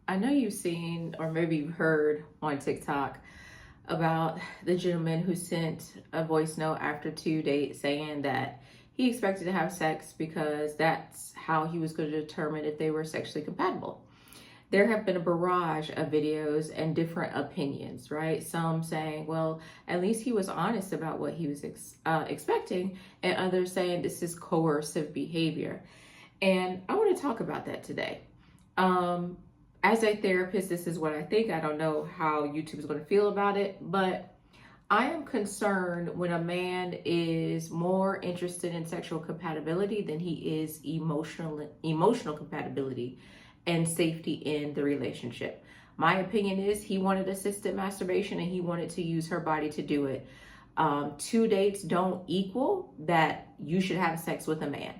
I know you've seen or maybe you've heard on TikTok about the gentleman who sent a voice note after 2 dates saying that he expected to have sex because that's how he was going to determine if they were sexually compatible. There have been a barrage of videos and different opinions, right? Some saying, well, at least he was honest about what he was expecting, and others saying this is coercive behavior. And I want to talk about that today. As a therapist, this is what I think. I don't know how YouTube is going to feel about it, but I am concerned when a man is more interested in sexual compatibility than he is emotional compatibility and safety in the relationship. My opinion is he wanted assisted masturbation and he wanted to use her body to do it. 2 dates don't equal that you should have sex with a man.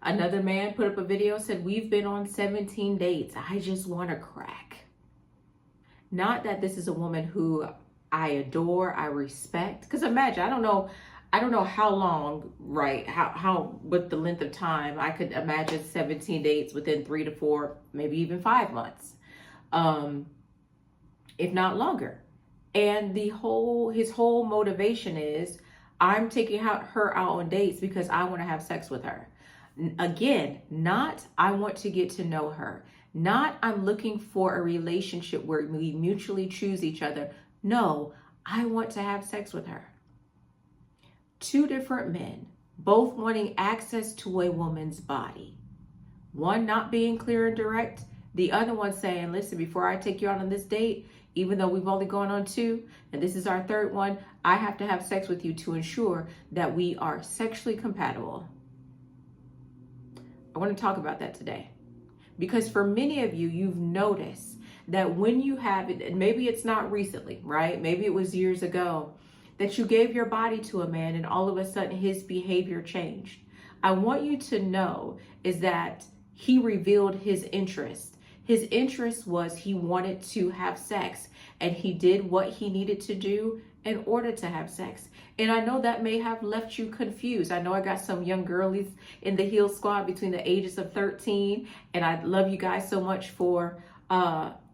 Another man put up a video, said, we've been on 17 dates. I just want to crack. Not that this is a woman who I adore, I respect. Because imagine, I don't know how long, right? How with the length of time, I could imagine 17 dates within 3 to 4, maybe even 5 months, if not longer. And his whole motivation is, I'm taking her out on dates because I want to have sex with her. Again, not I want to get to know her, not I'm looking for a relationship where we mutually choose each other. No, I want to have sex with her. Two different men, both wanting access to a woman's body. One not being clear and direct, the other one saying, listen, before I take you out on this date, even though we've only gone on 2, and this is our 3rd one, I have to have sex with you to ensure that we are sexually compatible. I want to talk about that today. Because for many of you, you've noticed that when you have it, and maybe it's not recently, right? Maybe it was years ago, that you gave your body to a man and all of a sudden his behavior changed. I want you to know is that he revealed his interest. His interest was he wanted to have sex, and he did what he needed to do in order to have sex. And I know that may have left you confused. I know I got some young girlies in the Heal Squad between the ages of 13, and I love you guys so much for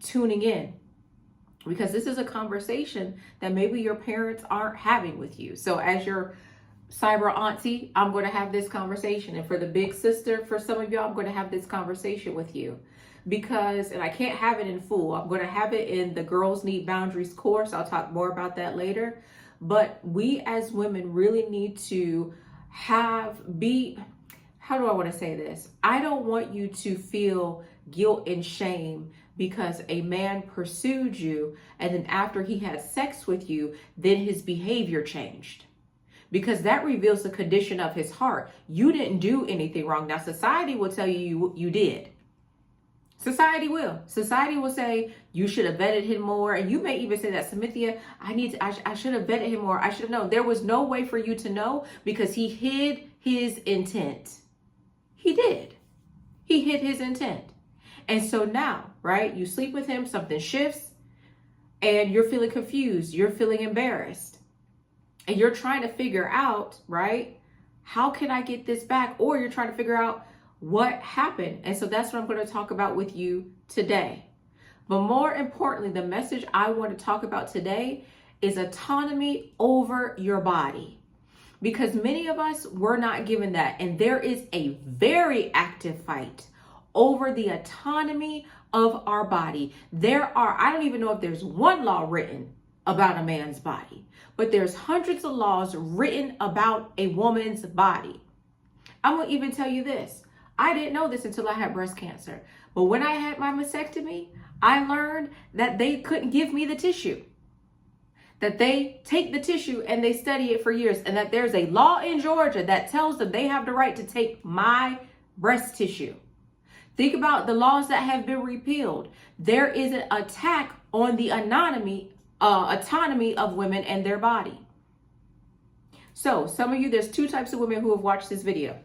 tuning in, because this is a conversation that maybe your parents aren't having with you. So as your cyber auntie, I'm going to have this conversation. And for the big sister, for some of y'all, I'm going to have this conversation with you. Because, and I can't have it in full, I'm going to have it in the Girls Need Boundaries course. I'll talk more about that later. But we as women really need to how do I want to say this? I don't want you to feel guilt and shame because a man pursued you and then after he had sex with you, then his behavior changed. Because that reveals the condition of his heart. You didn't do anything wrong. Now, society will tell you did. Society will. Society will say you should have vetted him more. And you may even say that, Samithia, I should have vetted him more. I should have known. There was no way for you to know because he hid his intent. He did. He hid his intent. And so now, right, you sleep with him, something shifts, and you're feeling confused. You're feeling embarrassed. And you're trying to figure out, right, how can I get this back? Or you're trying to figure out what happened. And so that's what I'm going to talk about with you today. But more importantly, the message I want to talk about today is autonomy over your body. Because many of us were not given that. And there is a very active fight over the autonomy of our body. I don't even know if there's one law written about a man's body, but there's hundreds of laws written about a woman's body. I won't even tell you this. I didn't know this until I had breast cancer. But when I had my mastectomy, I learned that they couldn't give me the tissue. That they take the tissue and they study it for years. And that there's a law in Georgia that tells them they have the right to take my breast tissue. Think about the laws that have been repealed. There is an attack on the autonomy of women and their body. So some of you, there's 2 types of women who have watched this video.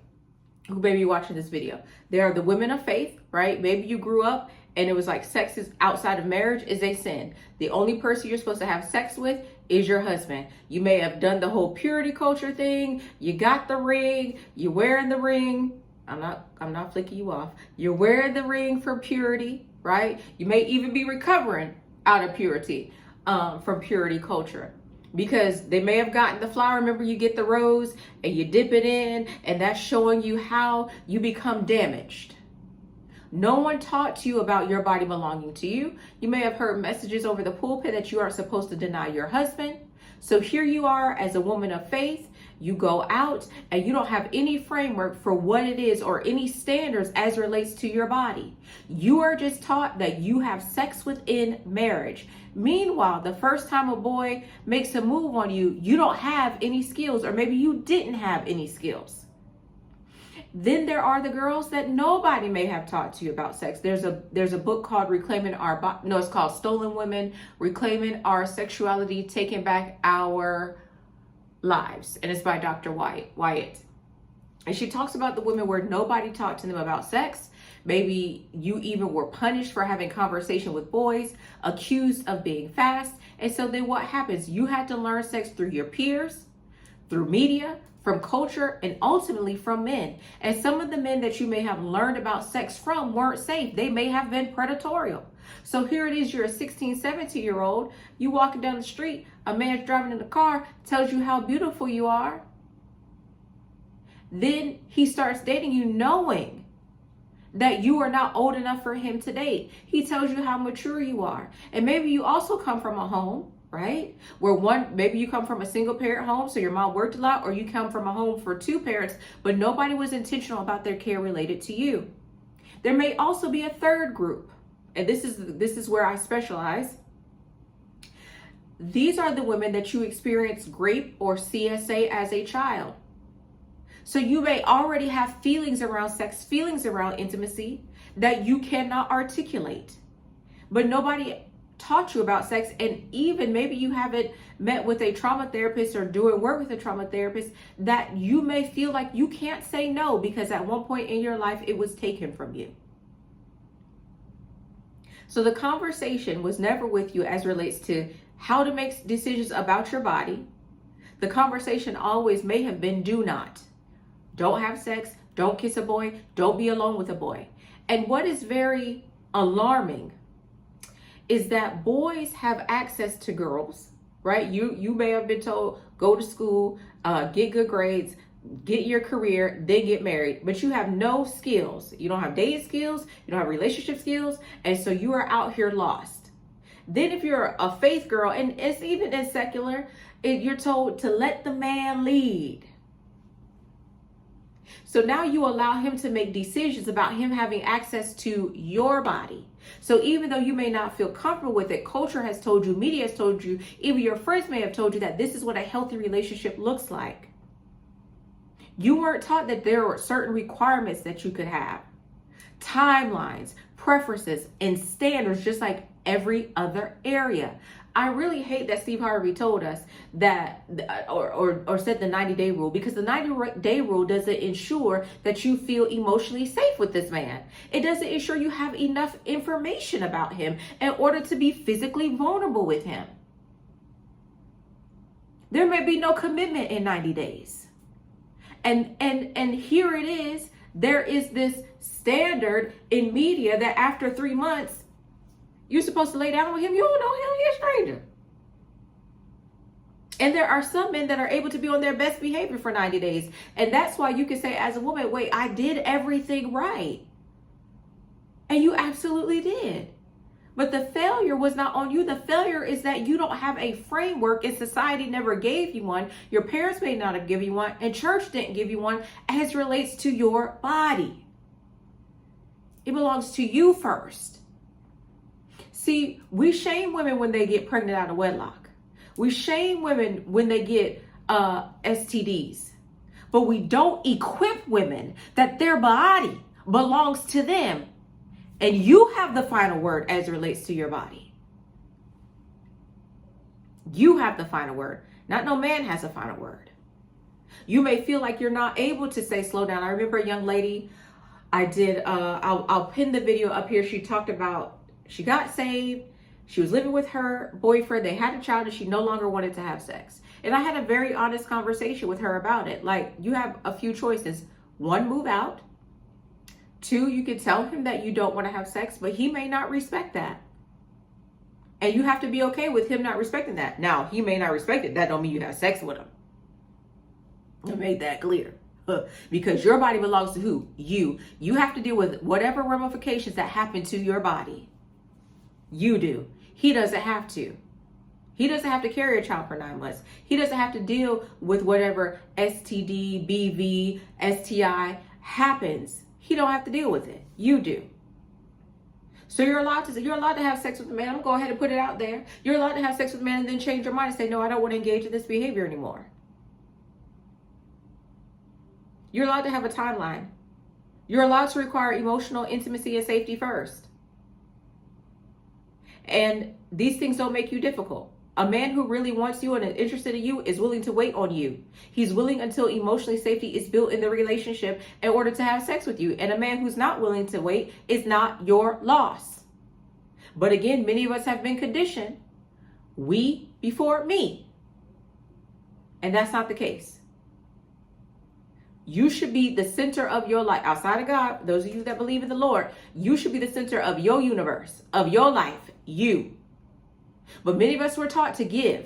Who may be watching this video. There are the women of faith, right? Maybe you grew up and it was like sex is outside of marriage is a sin. The only person you're supposed to have sex with is your husband. You may have done the whole purity culture thing. You got the ring, you're wearing the ring. I'm not flicking you off. You're wearing the ring for purity, right? You may even be recovering out of purity, from purity culture. Because they may have gotten the flower. Remember, you get the rose and you dip it in, and that's showing you how you become damaged. No one taught you about your body belonging to you. You may have heard messages over the pulpit that you are supposed to deny your husband. So here you are as a woman of faith. You go out and you don't have any framework for what it is or any standards as relates to your body. You are just taught that you have sex within marriage. Meanwhile, the first time a boy makes a move on you, you don't have any skills, or maybe you didn't have any skills. Then there are the girls that nobody may have taught to you about sex. There's a book called it's called Stolen Women, Reclaiming Our Sexuality, Taking Back Our Lives. And it's by Dr. Wyatt. And she talks about the women where nobody talked to them about sex. Maybe you even were punished for having conversation with boys, accused of being fast. And so then what happens? You had to learn sex through your peers, through media, from culture, and ultimately from men. And some of the men that you may have learned about sex from weren't safe. They may have been predatorial. So here it is, you're a 16, 17-year-old, you walking down the street, a man's driving in the car, tells you how beautiful you are. Then he starts dating you knowing that you are not old enough for him to date. He tells you how mature you are. And maybe you also come from a home, right? Maybe you come from a single parent home, so your mom worked a lot, or you come from a home for two parents, but nobody was intentional about their care related to you. There may also be a third group, and this is where I specialize. These are the women that you experienced GRAPE or CSA as a child. So you may already have feelings around sex, feelings around intimacy that you cannot articulate. But nobody taught you about sex, and even maybe you haven't met with a trauma therapist or doing work with a trauma therapist, that you may feel like you can't say no because at one point in your life it was taken from you. So the conversation was never with you as relates to how to make decisions about your body. The conversation always may have been do not. Don't have sex, don't kiss a boy, don't be alone with a boy. And what is very alarming is that boys have access to girls, right? You may have been told, go to school, get good grades, get your career, then get married, but you have no skills. You don't have dating skills, you don't have relationship skills, and so you are out here lost. Then if you're a faith girl, and it's even in secular, you're told to let the man lead. So now you allow him to make decisions about him having access to your body. So even though you may not feel comfortable with it, culture has told you, media has told you, even your friends may have told you that this is what a healthy relationship looks like. You weren't taught that there were certain requirements that you could have, timelines, preferences, and standards, just like every other area. I really hate that Steve Harvey told us that, or said the 90-day rule, because the 90-day rule doesn't ensure that you feel emotionally safe with this man. It doesn't ensure you have enough information about him in order to be physically vulnerable with him. There may be no commitment in 90 days. And here it is, there is this standard in media that after 3 months, you're supposed to lay down with him. You don't know him, he's a stranger. And there are some men that are able to be on their best behavior for 90 days. And that's why you can say as a woman, wait, I did everything right. And you absolutely did. But the failure was not on you. The failure is that you don't have a framework, and society never gave you one. Your parents may not have given you one, and church didn't give you one as relates to your body. It belongs to you first. See, we shame women when they get pregnant out of wedlock. We shame women when they get STDs. But we don't equip women that their body belongs to them. And you have the final word as it relates to your body. You have the final word. Not no man has a final word. You may feel like you're not able to say slow down. I remember a young lady, I'll pin the video up here. She talked about, she got saved. She was living with her boyfriend. They had a child and she no longer wanted to have sex. And I had a very honest conversation with her about it. Like, you have a few choices. 1, move out. Two, you can tell him that you don't want to have sex, but he may not respect that. And you have to be okay with him not respecting that. Now, he may not respect it. That don't mean you have sex with him. I made that clear. Because your body belongs to who? You. You have to deal with whatever ramifications that happen to your body. You do. He doesn't have to. He doesn't have to carry a child for 9 months. He doesn't have to deal with whatever STD, BV, STI happens. He don't have to deal with it. You do. So you're allowed to have sex with a man. I'm going to go ahead and put it out there. You're allowed to have sex with a man and then change your mind and say, no, I don't want to engage in this behavior anymore. You're allowed to have a timeline. You're allowed to require emotional intimacy and safety first. And these things don't make you difficult. A man who really wants you and is interested in you is willing to wait on you. He's willing until emotionally safety is built in the relationship in order to have sex with you. And a man who's not willing to wait is not your loss. But again, many of us have been conditioned, we before me. And that's not the case. You should be the center of your life. Outside of God, those of you that believe in the Lord, you should be the center of your universe, of your life, you. But many of us were taught to give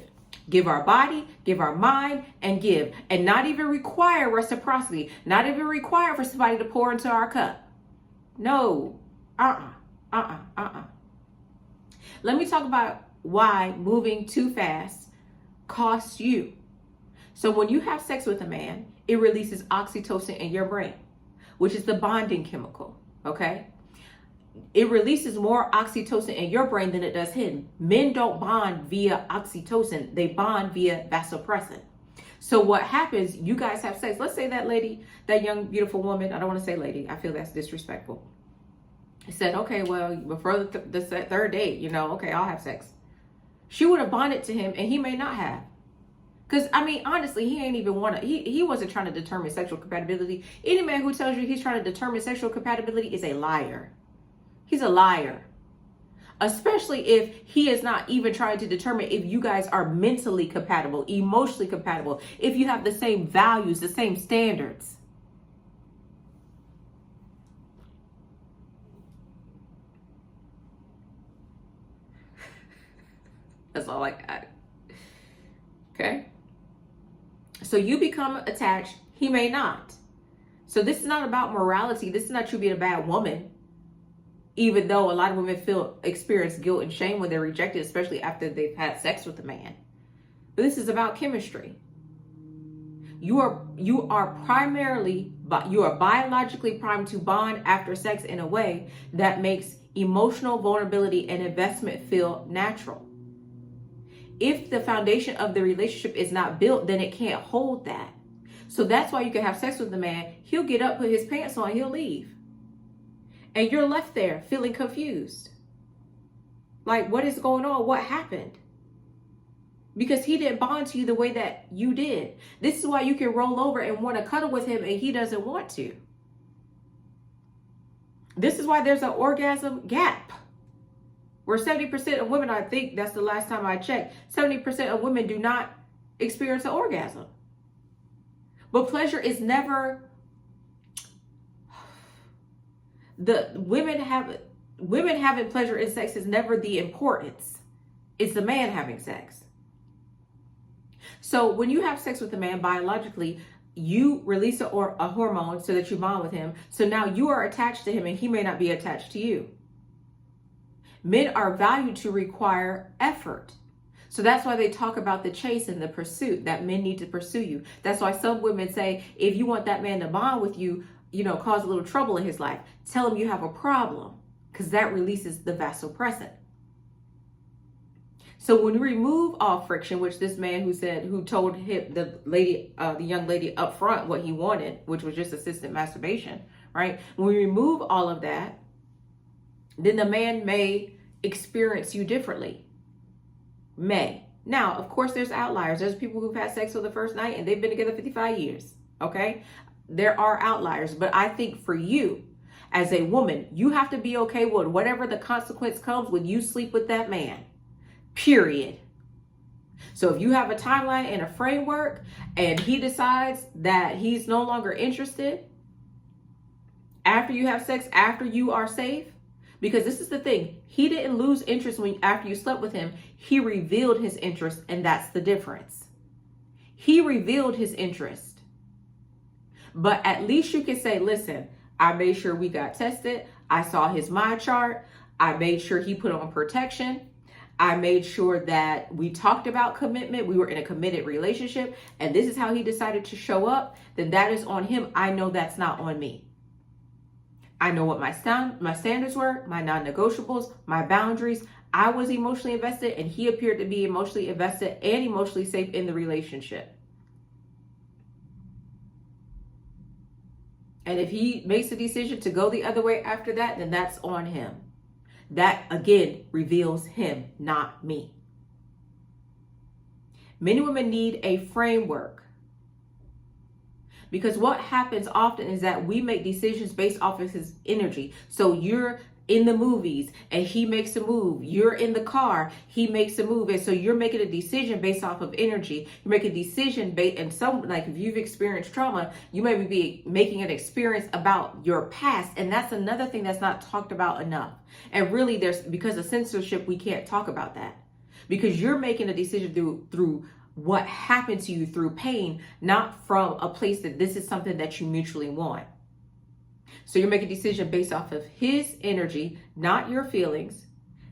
our body, give our mind, and give, and not even require reciprocity, not even require for somebody to pour into our cup. No, Let me talk about why moving too fast costs you. So when you have sex with a man, it releases oxytocin in your brain, which is the bonding chemical, okay? It releases more oxytocin in your brain than it does him. Men don't bond via oxytocin. They bond via vasopressin. So what happens, you guys have sex. Let's say that lady, that young, beautiful woman, I don't want to say lady. I feel that's disrespectful. Said, okay, well, before the third date, okay, I'll have sex. She would have bonded to him and he may not have. Because, honestly, he ain't even want to, he wasn't trying to determine sexual compatibility. Any man who tells you he's trying to determine sexual compatibility is a liar. He's a liar. Especially if he is not even trying to determine if you guys are mentally compatible, emotionally compatible, if you have the same values, the same standards. That's all I got. Okay? So you become attached, he may not. So this is not about morality. This is not you being a bad woman. Even though a lot of women experience guilt and shame when they're rejected, especially after they've had sex with a man. But this is about chemistry. You are biologically primed to bond after sex in a way that makes emotional vulnerability and investment feel natural. If the foundation of the relationship is not built, then it can't hold that. So that's why you can have sex with the man. He'll get up, put his pants on, he'll leave. And you're left there feeling confused. Like, what is going on? What happened? Because he didn't bond to you the way that you did. This is why you can roll over and want to cuddle with him and he doesn't want to. This is why there's an orgasm gap. Where 70% of women, I think that's the last time I checked, 70% of women do not experience an orgasm. But pleasure is never, women having pleasure in sex is never the importance. It's the man having sex. So when you have sex with a man, biologically, you release a hormone so that you bond with him. So now you are attached to him and he may not be attached to you. Men are valued to require effort. So that's why they talk about the chase and the pursuit, that men need to pursue you. That's why some women say, if you want that man to bond with you, cause a little trouble in his life, tell him you have a problem, because that releases the vasopressin. So when we remove all friction, which this man who told him, the young lady up front what he wanted, which was just assisted masturbation, right? When we remove all of that, then the man may experience you differently. May. Now, of course, there's outliers. There's people who've had sex for the first night and they've been together 55 years. Okay? There are outliers. But I think for you, as a woman, you have to be okay with whatever the consequence comes when you sleep with that man. Period. So if you have a timeline and a framework and he decides that he's no longer interested after you have sex, after you are safe. Because this is the thing, he didn't lose interest after you slept with him. He revealed his interest, and that's the difference. He revealed his interest. But at least you can say, listen, I made sure we got tested. I saw his mind chart. I made sure he put on protection. I made sure that we talked about commitment. We were in a committed relationship, and this is how he decided to show up. Then that is on him. I know that's not on me. I know what my standards were, my non-negotiables, my boundaries. I was emotionally invested, and he appeared to be emotionally invested and emotionally safe in the relationship. And if he makes the decision to go the other way after that, then that's on him. That, again, reveals him, not me. Many women need a framework. Because what happens often is that we make decisions based off of his energy. So you're in the movies and he makes a move. You're in the car, he makes a move. And so you're making a decision based off of energy. You make a decision based, and some, like if you've experienced trauma, you may be making an experience about your past. And that's another thing that's not talked about enough. And really because of censorship, we can't talk about that. Because you're making a decision through what happened to you through pain, not from a place that this is something that you mutually want. So you're making a decision based off of his energy, not your feelings,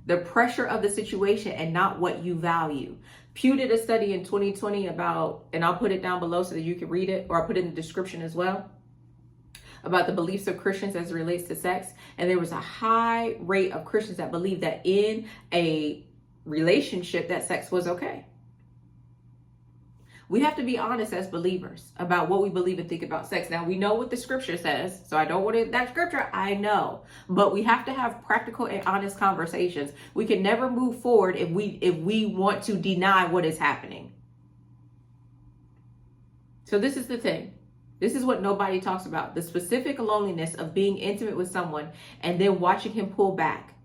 the pressure of the situation, and not what you value. Pew did a study in 2020 about, and I'll put it down below so that you can read it, or I'll put it in the description as well, about the beliefs of Christians as it relates to sex. And there was a high rate of Christians that believed that in a relationship that sex was okay. We have to be honest as believers about what we believe and think about sex. Now, we know what the scripture says, so I don't want it, that scripture, I know. But we have to have practical and honest conversations. We can never move forward if we want to deny what is happening. So this is the thing. This is what nobody talks about. The specific loneliness of being intimate with someone and then watching him pull back.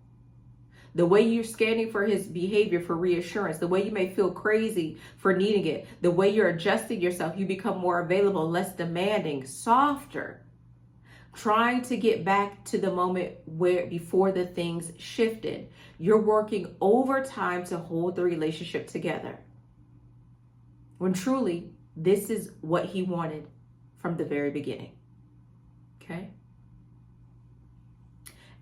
The way you're scanning for his behavior for reassurance, the way you may feel crazy for needing it, the way you're adjusting yourself, you become more available, less demanding, softer, trying to get back to the moment where before the things shifted. You're working overtime to hold the relationship together. When truly, this is what he wanted from the very beginning. Okay?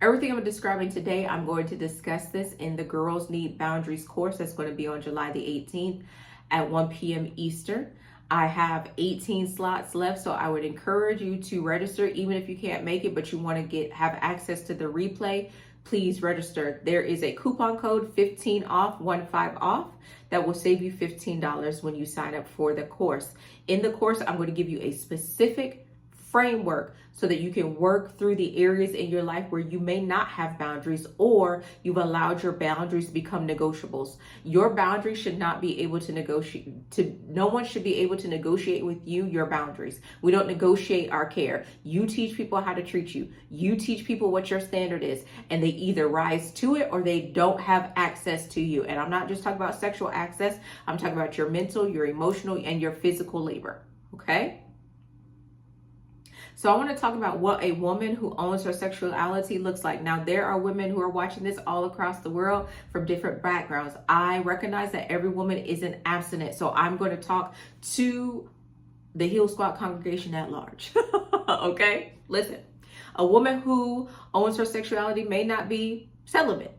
Everything I'm describing today, I'm going to discuss this in the Girls Need Boundaries course that's going to be on July the 18th at 1 p.m. Eastern. I have 18 slots left, so I would encourage you to register, even if you can't make it, but you want to have access to the replay. Please register. There is a coupon code 15 off, 15 off, that will save you $15 when you sign up for the course. In the course, I'm going to give you a specific framework so that you can work through the areas in your life where you may not have boundaries, or you've allowed your boundaries to become negotiables. Your boundaries should not be able to negotiate. No one should be able to negotiate with you your boundaries. We don't negotiate our care. You teach people how to treat you. You teach people what your standard is, and they either rise to it or they don't have access to you. And I'm not just talking about sexual access. I'm talking about your mental, your emotional, and your physical labor. Okay? So I want to talk about what a woman who owns her sexuality looks like. Now, there are women who are watching this all across the world from different backgrounds. I recognize that every woman isn't abstinent. So I'm going to talk to the Heal Squad congregation at large. Okay? Listen, a woman who owns her sexuality may not be celibate.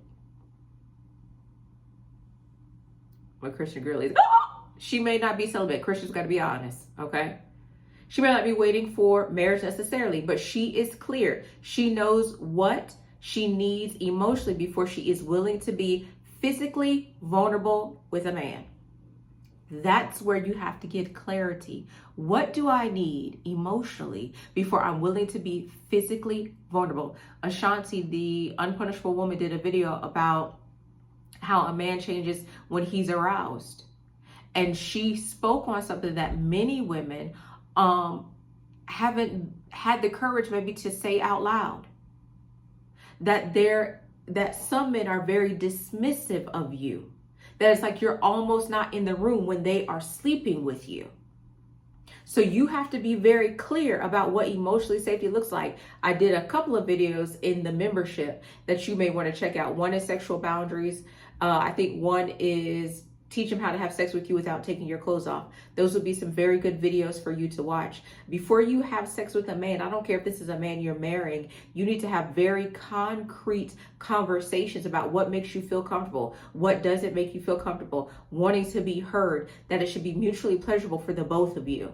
My Christian girl is, she may not be celibate. Christians got to be honest. Okay? She may not be waiting for marriage necessarily, but she is clear. She knows what she needs emotionally before she is willing to be physically vulnerable with a man. That's where you have to get clarity. What do I need emotionally before I'm willing to be physically vulnerable? Ashanti, the unpunishable woman, did a video about how a man changes when he's aroused. And she spoke on something that many women haven't had the courage maybe to say out loud, that some men are very dismissive of you, that it's like you're almost not in the room when they are sleeping with you. So you have to be very clear about what emotionally safety looks like. I did a couple of videos in the membership that you may want to check out. One is sexual boundaries. I think one is teach them how to have sex with you without taking your clothes off. Those would be some very good videos for you to watch. Before you have sex with a man, I don't care if this is a man you're marrying, you need to have very concrete conversations about what makes you feel comfortable, what doesn't make you feel comfortable, wanting to be heard, that it should be mutually pleasurable for the both of you.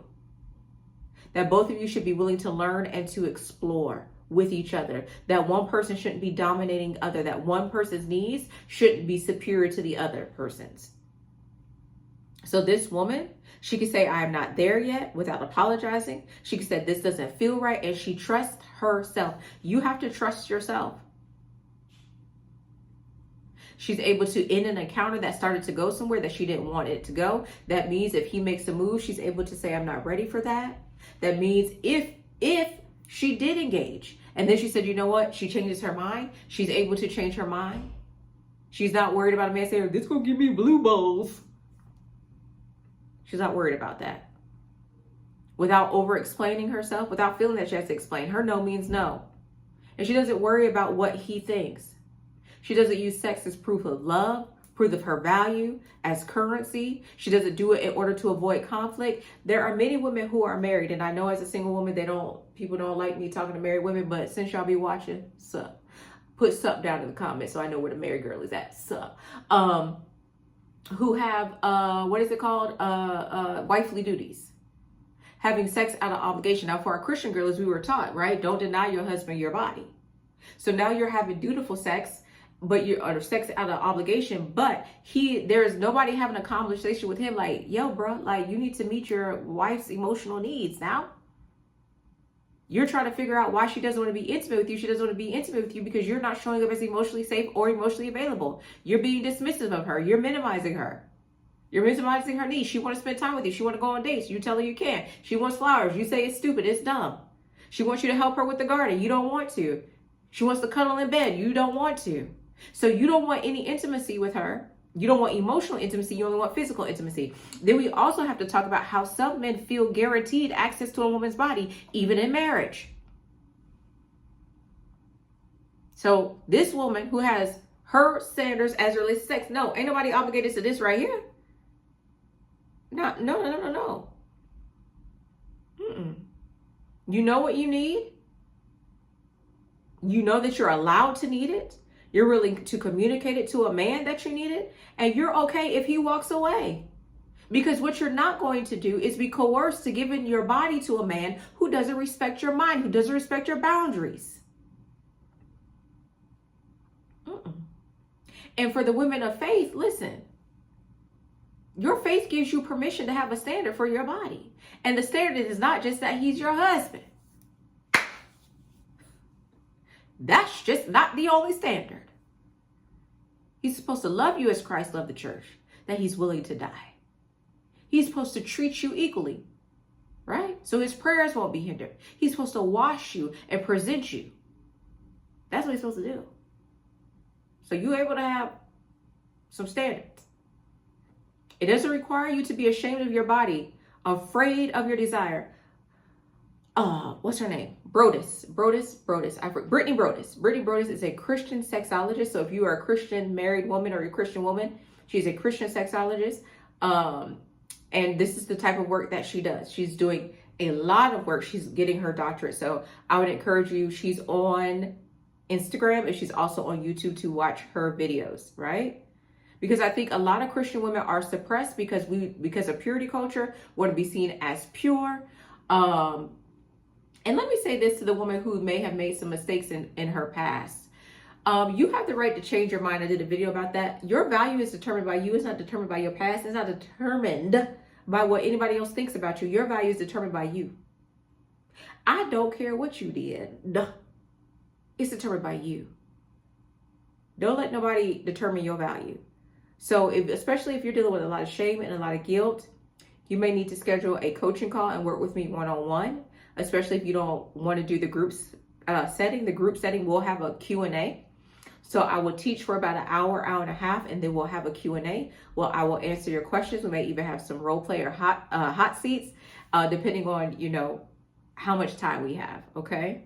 That both of you should be willing to learn and to explore with each other. That one person shouldn't be dominating other. That one person's needs shouldn't be superior to the other person's. So this woman, she could say, I am not there yet without apologizing. She could say, this doesn't feel right. And she trusts herself. You have to trust yourself. She's able to end an encounter that started to go somewhere that she didn't want it to go. That means if he makes a move, she's able to say, I'm not ready for that. That means if she did engage and then she said, you know what, she changes her mind, she's able to change her mind. She's not worried about a man saying, this gonna give me blue balls. She's not worried about that. Without over explaining herself, without feeling that she has to explain. Her no means no. And she doesn't worry about what he thinks. She doesn't use sex as proof of love, proof of her value, as currency. She doesn't do it in order to avoid conflict. There are many women who are married, and I know as a single woman, people don't like me talking to married women, but since y'all be watching, sup. Put sup down in the comments so I know where the married girl is at, sup. Who have, what is it called? Wifely duties. Having sex out of obligation. Now for our Christian girls, we were taught, right? Don't deny your husband your body. So now you're having dutiful sex, but or sex out of obligation, but there is nobody having a conversation with him like, yo, bro, like you need to meet your wife's emotional needs now. You're trying to figure out why she doesn't want to be intimate with you. She doesn't want to be intimate with you because you're not showing up as emotionally safe or emotionally available. You're being dismissive of her. You're minimizing her. You're minimizing her needs. She wants to spend time with you. She wants to go on dates. You tell her you can't. She wants flowers. You say it's stupid. It's dumb. She wants you to help her with the garden. You don't want to. She wants to cuddle in bed. You don't want to. So you don't want any intimacy with her. You don't want emotional intimacy. You only want physical intimacy. Then we also have to talk about how some men feel guaranteed access to a woman's body, even in marriage. So this woman who has her standards as it relates to sex, no, ain't nobody obligated to this right here. No. You know what you need. You know that you're allowed to need it. You're willing to communicate it to a man that you need it. And you're okay if he walks away. Because what you're not going to do is be coerced to giving your body to a man who doesn't respect your mind, who doesn't respect your boundaries. And for the women of faith, listen. Your faith gives you permission to have a standard for your body. And the standard is not just that he's your husband. That's just not the only standard. He's supposed to love you as Christ loved the church, that he's willing to die. He's supposed to treat you equally, right? So his prayers won't be hindered. He's supposed to wash you and present you. That's what he's supposed to do. So you're able to have some standards. It doesn't require you to be ashamed of your body, afraid of your desire. What's her name? Brittany Brodus. Brittany Brodus is a Christian sexologist. So if you are a Christian married woman or a Christian woman, she's a Christian sexologist. And this is the type of work that she does. She's doing a lot of work. She's getting her doctorate. So I would encourage you. She's on Instagram and she's also on YouTube to watch her videos, right? Because I think a lot of Christian women are suppressed because of purity culture, want to be seen as pure. And let me say this to the woman who may have made some mistakes in her past. You have the right to change your mind. I did a video about that. Your value is determined by you. It's not determined by your past. It's not determined by what anybody else thinks about you. Your value is determined by you. I don't care what you did. No. It's determined by you. Don't let nobody determine your value. So especially if you're dealing with a lot of shame and a lot of guilt, you may need to schedule a coaching call and work with me one-on-one, especially if you don't want to do the groups setting. The group setting will have a Q&A. So I will teach for about an hour and a half, and then we'll have a Q&A. Well, I will answer your questions. We may even have some role play or hot seats. depending on, how much time we have, okay?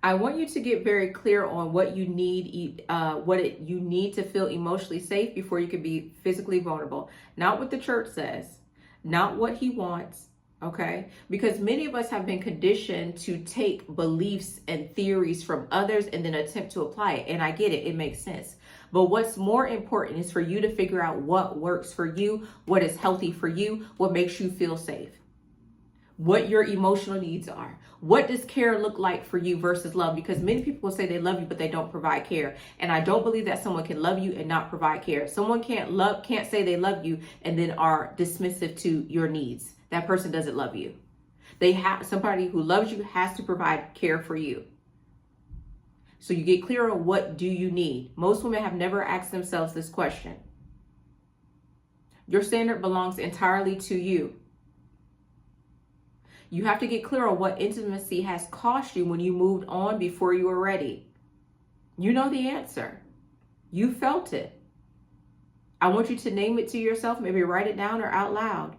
I want you to get very clear on what you need, you need to feel emotionally safe before you can be physically vulnerable. Not what the church says, not what he wants, okay? Because many of us have been conditioned to take beliefs and theories from others and then attempt to apply it. And I get it, it makes sense. But what's more important is for you to figure out what works for you, what is healthy for you, what makes you feel safe, what your emotional needs are. What does care look like for you versus love? Because many people will say they love you, but they don't provide care. And I don't believe that someone can love you and not provide care. Someone can't say they love you and then are dismissive to your needs. That person doesn't love you. Somebody who loves you has to provide care for you. So you get clear on what do you need. Most women have never asked themselves this question. Your standard belongs entirely to you. You have to get clear on what intimacy has cost you when you moved on before you were ready. You know the answer. You felt it. I want you to name it to yourself, maybe write it down or out loud.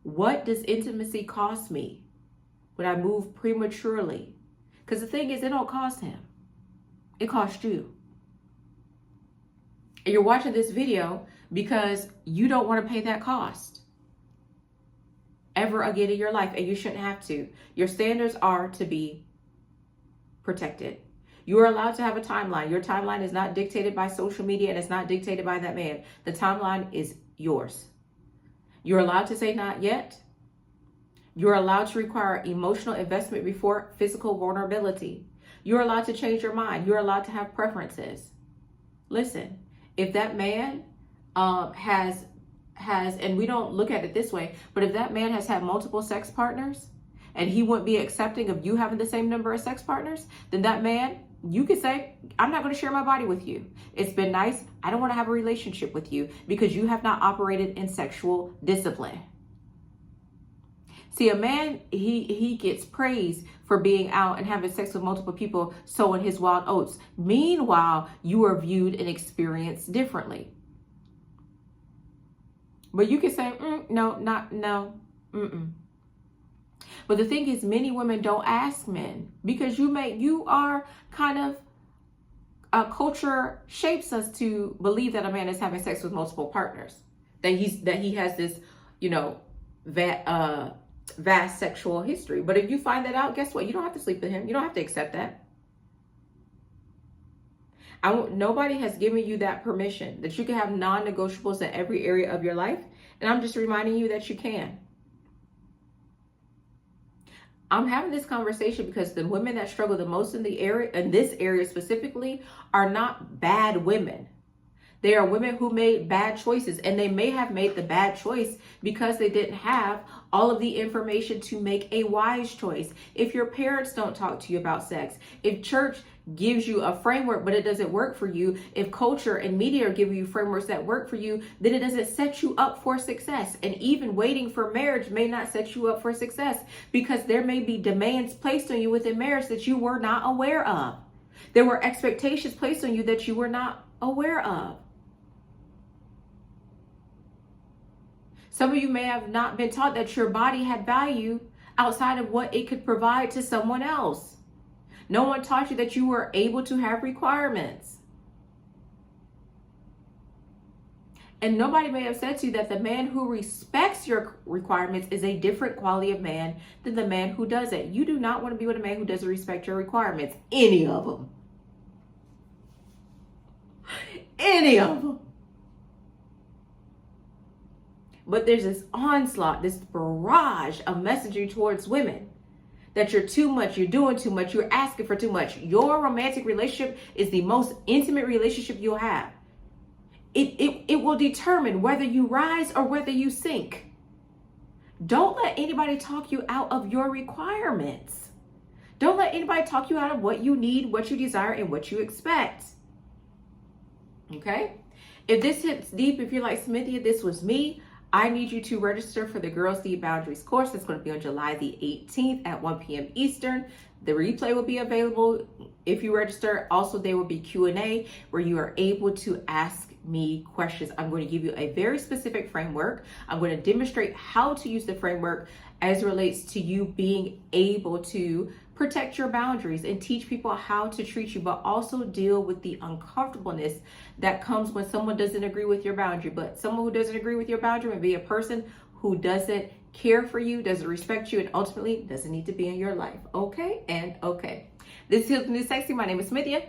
What does intimacy cost me when I move prematurely? Because the thing is, it don't cost him. It costs you. And you're watching this video because you don't want to pay that cost ever again in your life, and you shouldn't have to. Your standards are to be protected. You are allowed to have a timeline. Your timeline is not dictated by social media, and it's not dictated by that man. The timeline is yours. You're allowed to say not yet. You're allowed to require emotional investment before physical vulnerability. You're allowed to change your mind. You're allowed to have preferences. Listen, if that man has, and we don't look at it this way, but if that man has had multiple sex partners and he wouldn't be accepting of you having the same number of sex partners, then that man, you could say, I'm not going to share my body with you. It's been nice. I don't want to have a relationship with you because you have not operated in sexual discipline. See, a man, he gets praised for being out and having sex with multiple people, sowing his wild oats. Meanwhile, you are viewed and experienced differently. But you can say, no. But the thing is, many women don't ask men because you are kind of, culture shapes us to believe that a man is having sex with multiple partners, that he has this, vast sexual history. But if you find that out, guess what? You don't have to sleep with him. You don't have to accept that. Nobody has given you that permission that you can have non-negotiables in every area of your life. And I'm just reminding you that you can. I'm having this conversation because the women that struggle the most in this area specifically, are not bad women. They are women who made bad choices, and they may have made the bad choice because they didn't have all of the information to make a wise choice. If your parents don't talk to you about sex, if church gives you a framework but it doesn't work for you, if culture and media give you frameworks that work for you, then it doesn't set you up for success. And even waiting for marriage may not set you up for success because there may be demands placed on you within marriage that you were not aware of. There were expectations placed on you that you were not aware of. Some of you may have not been taught that your body had value outside of what it could provide to someone else. No one taught you that you were able to have requirements. And nobody may have said to you that the man who respects your requirements is a different quality of man than the man who doesn't. You do not want to be with a man who doesn't respect your requirements. Any of them. Any of them. But there's this onslaught, this barrage of messaging towards women that you're too much, you're doing too much, you're asking for too much. Your romantic relationship is the most intimate relationship you'll have. It will determine whether you rise or whether you sink. Don't let anybody talk you out of your requirements. Don't let anybody talk you out of what you need, what you desire, and what you expect. Okay? If this hits deep, if you're like, Cynthia, this was me, I need you to register for the Girls Need Boundaries course. It's going to be on July the 18th at 1 p.m. Eastern. The replay will be available if you register. Also, there will be Q&A where you are able to ask me questions. I'm going to give you a very specific framework. I'm going to demonstrate how to use the framework as it relates to you being able to protect your boundaries and teach people how to treat you, but also deal with the uncomfortableness that comes when someone doesn't agree with your boundary. But someone who doesn't agree with your boundary may be a person who doesn't care for you, doesn't respect you, and ultimately doesn't need to be in your life. Okay and okay. This is Healed and New Sexy. My name is Smithia.